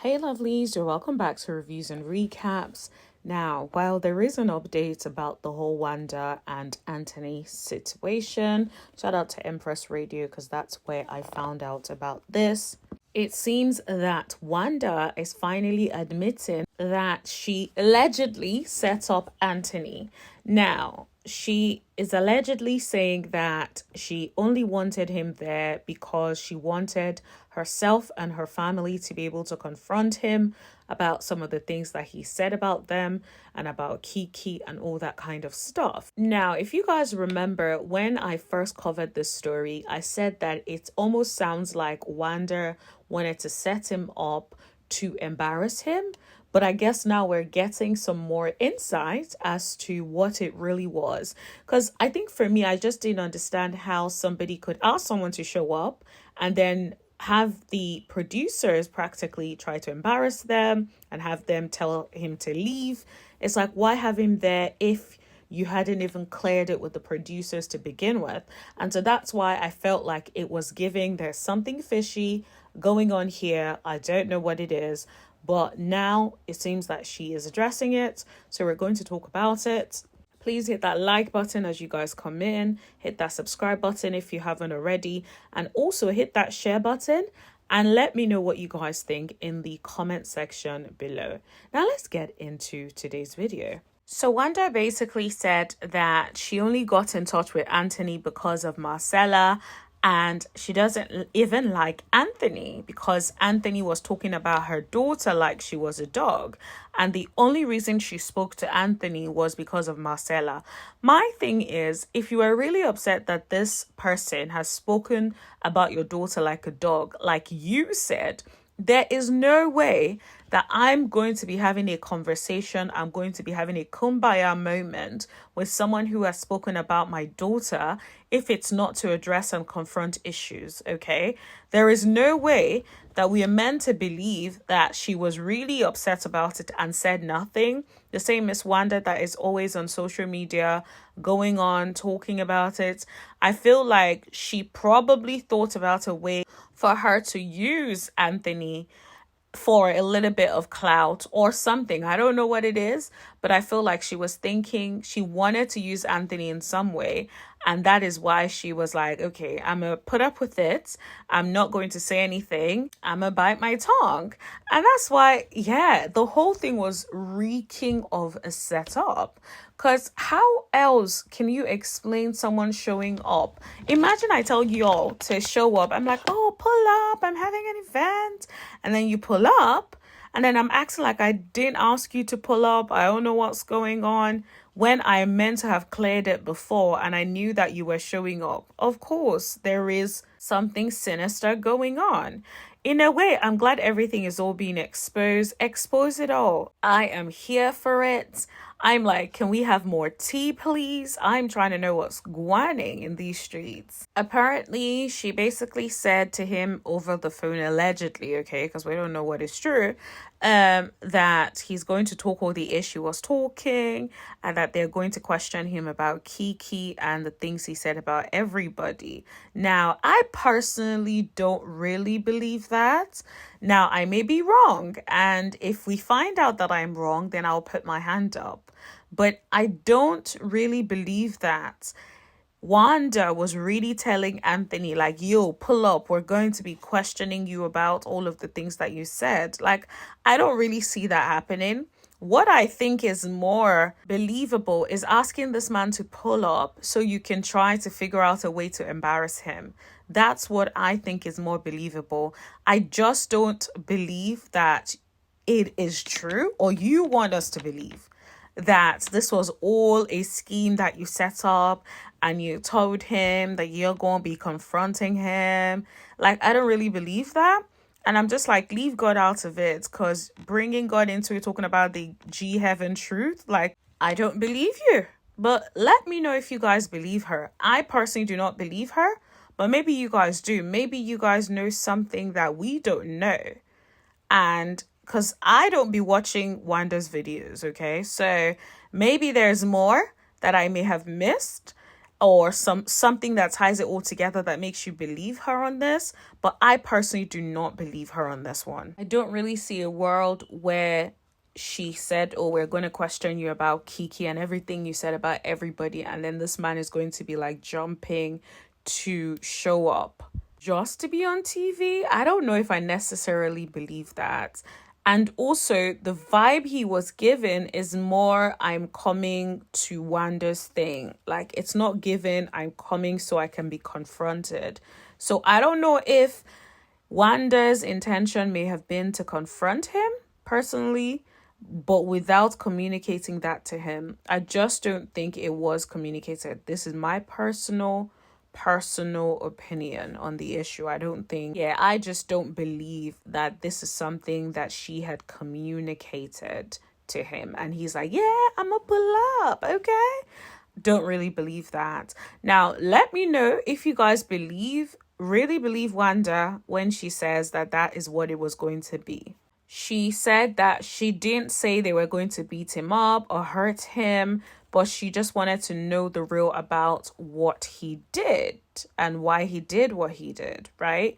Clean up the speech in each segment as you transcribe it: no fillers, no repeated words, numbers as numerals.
Hey lovelies, you're welcome back to reviews and recaps. Now, while there is an update about the whole Wanda and Anthony situation, shout out to Empress Radio because that's where I found out about this. It seems that Wanda is finally admitting that she allegedly set up Anthony. Now, she is allegedly saying that she only wanted him there because she wanted herself and her family to be able to confront him about some of the things that he said about them and about Kiki and all that kind of stuff. Now, if you guys remember when I first covered this story, I said that it almost sounds like Wanda wanted to set him up to embarrass him. But I guess now we're getting some more insight as to what it really was. Because I think for me, I just didn't understand how somebody could ask someone to show up and then have the producers practically try to embarrass them and have them tell him to leave. It's like, why have him there if you hadn't even cleared it with the producers to begin with? And so that's why I felt like it was giving there's something fishy going on here. I don't know what it is, but now it seems that she is addressing it. So we're going to talk about it. Please hit that like button as you guys come in. Hit that subscribe button if you haven't already. And also hit that share button. And let me know what you guys think in the comment section below. Now let's get into today's video. So Wanda basically said that she only got in touch with Anthony because of Marcella. And she doesn't even like Anthony because Anthony was talking about her daughter like she was a dog. And the only reason she spoke to Anthony was because of Marcella. My thing is, if you are really upset that this person has spoken about your daughter like a dog, like you said, there is no way that I'm going to be having a conversation, I'm going to be having a kumbaya moment with someone who has spoken about my daughter if it's not to address and confront issues, okay? There is no way that we are meant to believe that she was really upset about it and said nothing. The same Miss Wanda that is always on social media going on, talking about it. I feel like she probably thought about a way for her to use Anthony for a little bit of clout or something. I don't know what it is, but I feel like she was thinking she wanted to use Anthony in some way. And that is why she was like, okay, I'm going to put up with it. I'm not going to say anything. I'm going to bite my tongue. And that's why, yeah, the whole thing was reeking of a setup. Because how else can you explain someone showing up? Imagine I tell you all to show up. I'm like, oh, pull up. I'm having an event. And then you pull up. And then I'm acting like I didn't ask you to pull up. I don't know what's going on. When I meant to have cleared it before and I knew that you were showing up. Of course, there is something sinister going on. In a way, I'm glad everything is all being exposed. Expose it all. I am here for it. I'm like, can we have more tea, please? I'm trying to know what's going on in these streets. Apparently, she basically said to him over the phone, allegedly, okay, because we don't know what is true, that he's going to talk all the issue was talking and that they're going to question him about Kiki and the things he said about everybody. Now, I personally don't really believe that. Now, I may be wrong. And if we find out that I'm wrong, then I'll put my hand up. But I don't really believe that. Wanda was really telling Anthony, like, yo, pull up. We're going to be questioning you about all of the things that you said. Like, I don't really see that happening. What I think is more believable is asking this man to pull up so you can try to figure out a way to embarrass him. That's what I think is more believable. I just don't believe that it is true, or you want us to believe that this was all a scheme that you set up and you told him that you're going to be confronting him. Like, I don't really believe that. And I'm just like, leave God out of it, because bringing God into it, talking about the G heaven truth, like, I don't believe you. But let me know if you guys believe her. I personally do not believe her, but maybe you guys do. Maybe you guys know something that we don't know. And because I don't be watching Wanda's videos, okay? So maybe there's more that I may have missed. or something that ties it all together that makes you believe her on this. But I personally do not believe her on this one. I don't really see a world where she said, oh, we're going to question you about Kiki and everything you said about everybody, and then this man is going to be like jumping to show up just to be on TV. I don't know if I necessarily believe that. And also, the vibe he was given is more, I'm coming to Wanda's thing. Like, it's not given, I'm coming so I can be confronted. So I don't know if Wanda's intention may have been to confront him personally, but without communicating that to him. I just don't think it was communicated. This is my personal opinion on the issue. I just don't believe that this is something that she had communicated to him and he's like, yeah, I'm gonna pull up, okay? Don't really believe that. Now, let me know if you guys really believe Wanda when she says that that is what it was going to be. She said that she didn't say they were going to beat him up or hurt him, but she just wanted to know the real about what he did and why he did what he did, right?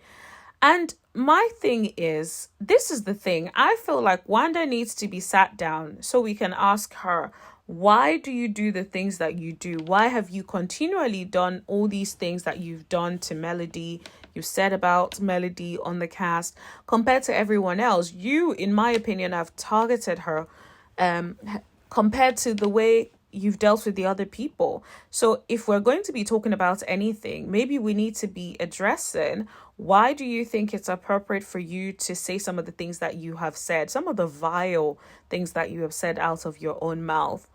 And my thing is, this is the thing. I feel like Wanda needs to be sat down so we can ask her, why do you do the things that you do? Why have you continually done all these things that you've done to Melody? You said about Melody on the cast compared to everyone else. You, in my opinion, have targeted her compared to the way you've dealt with the other people. So if we're going to be talking about anything, maybe we need to be addressing, why do you think it's appropriate for you to say some of the things that you have said, some of the vile things that you have said out of your own mouth?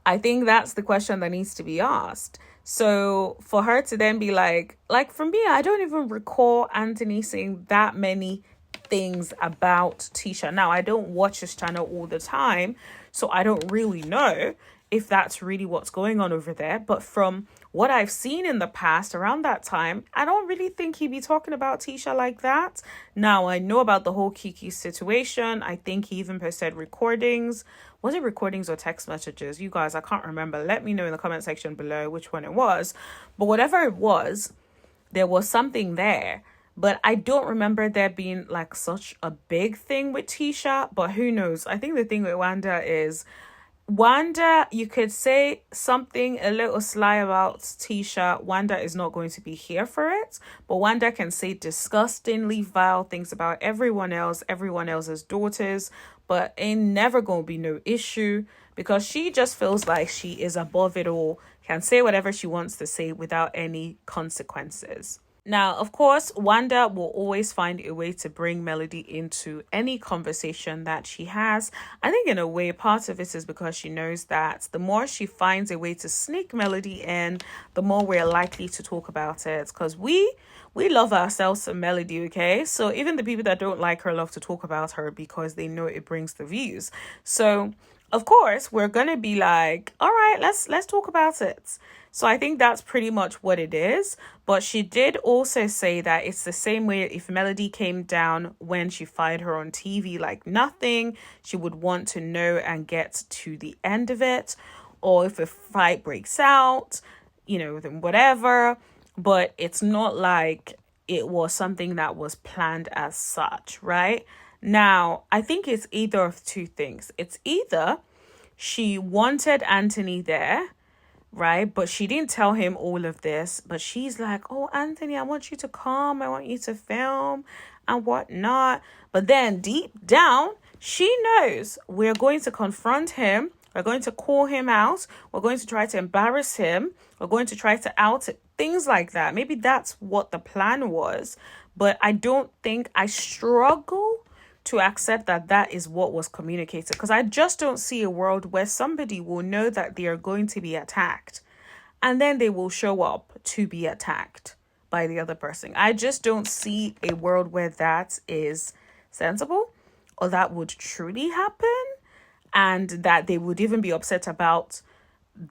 I think that's the question that needs to be asked. So for her to then be like for me, I don't even recall Anthony saying that many things about Tisha. Now, I don't watch his channel all the time, so I don't really know if that's really what's going on over there. But from what I've seen in the past around that time, I don't really think he'd be talking about Tisha like that. Now, I know about the whole Kiki situation. I think he even posted recordings. Was it recordings or text messages? You guys, I can't remember. Let me know in the comment section below which one it was. But whatever it was, there was something there. But I don't remember there being like such a big thing with Tisha. But who knows? I think the thing with Wanda is, you could say something a little sly about Tisha. Wanda is not going to be here for it. But Wanda can say disgustingly vile things about everyone else's daughters. But ain't never going to be no issue because she just feels like she is above it all, can say whatever she wants to say without any consequences. Now, of course, Wanda will always find a way to bring Melody into any conversation that she has. I think in a way, part of it is because she knows that the more she finds a way to sneak Melody in, the more we're likely to talk about it. Because we love ourselves some Melody, okay? So even the people that don't like her love to talk about her because they know it brings the views. So, of course, we're going to be like, all right, let's talk about it. So I think that's pretty much what it is. But she did also say that it's the same way if Melody came down when she fired her on TV like nothing, she would want to know and get to the end of it. Or if a fight breaks out, then whatever. But it's not like it was something that was planned as such, right? Now, I think it's either of two things. It's either she wanted Anthony there, right? But she didn't tell him all of this. But she's like, oh, Anthony, I want you to come. I want you to film and whatnot. But then deep down, she knows we're going to confront him. We're going to call him out. We're going to try to embarrass him. We're going to try to out it. Things like that. Maybe that's what the plan was. But I struggle to accept that that is what was communicated. Because I just don't see a world where somebody will know that they are going to be attacked. And then they will show up to be attacked by the other person. I just don't see a world where that is sensible or that would truly happen. And that they would even be upset about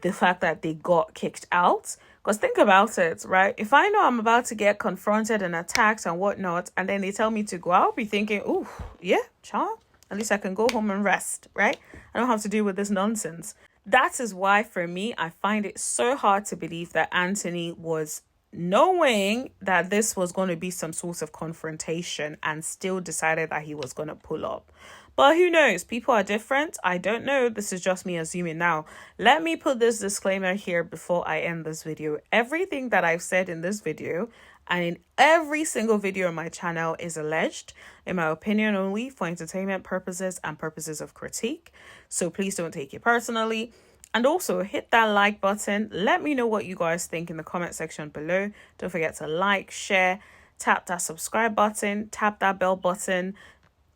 the fact that they got kicked out. Because think about it, right? If I know I'm about to get confronted and attacked and whatnot, and then they tell me to go, I'll be thinking, oh, yeah, child, at least I can go home and rest, right? I don't have to deal with this nonsense. That is why, for me, I find it so hard to believe that Anthony was knowing that this was going to be some sort of confrontation and still decided that he was going to pull up. But who knows? People are different. I don't know. This is just me assuming now. Let me put this disclaimer here before I end this video. Everything that I've said in this video and in every single video on my channel is alleged, in my opinion only, for entertainment purposes and purposes of critique. So please don't take it personally. And also hit that like button. Let me know what you guys think in the comment section below. Don't forget to like, share, tap that subscribe button, tap that bell button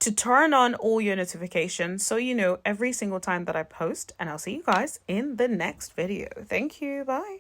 to turn on all your notifications so you know every single time that I post. And I'll see you guys in the next video. Thank you. Bye.